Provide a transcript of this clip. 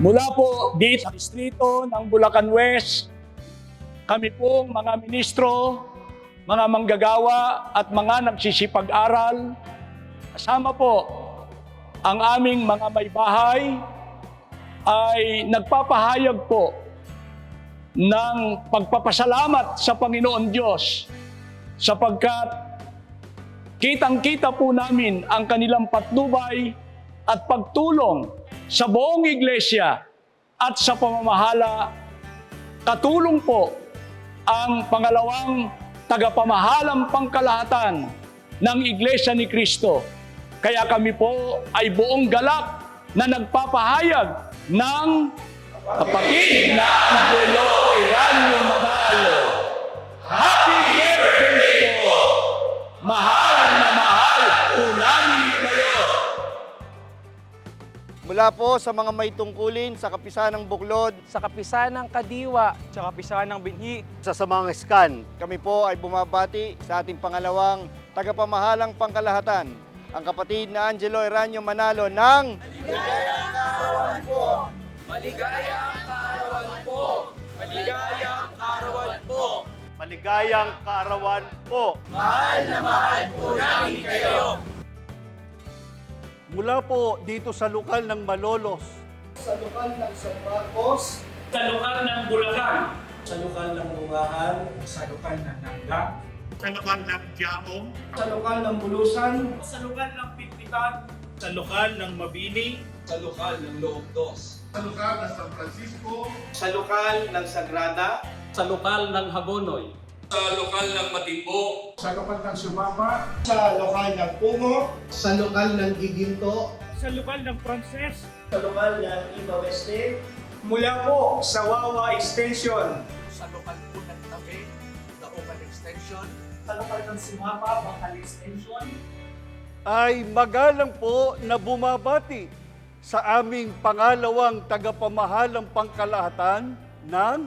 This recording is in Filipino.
Mula po dito sa distrito ng Bulacan West, kami pong mga ministro, mga manggagawa at mga nagsisipag-aral, kasama po ang aming mga may bahay, ay nagpapahayag po ng pagpapasalamat sa Panginoon Diyos sapagkat kitang-kita po namin ang kanilang patnubay at pagtulong sa buong iglesia at sa pamamahala. Katulong po ang pangalawang tagapamahalang pangkalahatan ng Iglesia ni Cristo. Kaya kami po ay buong galak na nagpapahayag ng kapatid na Angelo Iranio Manalo. Happy birthday po! Mahal na mahal po namin kayo! Mula po sa mga may tungkulin sa Kapisahan ng Buklod, sa Kapisahan ng Kadiwa, sa Kapisahan ng Binhi, sa Samang Scan, kami po ay bumabati sa ating pangalawang tagapamahalang pangkalahatan, ang kapatid na Angelo Iranio Manalo ng Maligayang kaarawan po! Maligayang kaarawan po! Maligayang kaarawan po! Maligayang kaarawan po. Mahal na mahal po namin kayo! Mula po dito sa lokal ng Malolos, Sa lokal ng San Marcos, Sa lokal ng Bulacan, sa lokal ng Bungahan, sa lokal ng Nangga, sa lokal ng Quiamong, sa lokal ng Bulusan, sa lokal ng Pitpitan, sa lokal ng Mabini, sa lokal ng Loob Dos, sa lokal ng San Francisco, sa lokal ng Sagrada, sa lokal ng Hagonoy, sa lokal ng Matimbo, sa lokal ng Sumama, sa lokal ng Pumo, sa lokal ng Giginto, sa lokal ng Frances, sa lokal ng Iba Weste, mula po sa Wawa Extension, sa lokal po ng Tabi, Daogan Extension, sa lokal ng Sumapa, Bakal Extension, ay magalang po na bumabati sa aming pangalawang tagapamahalang pangkalahatan ng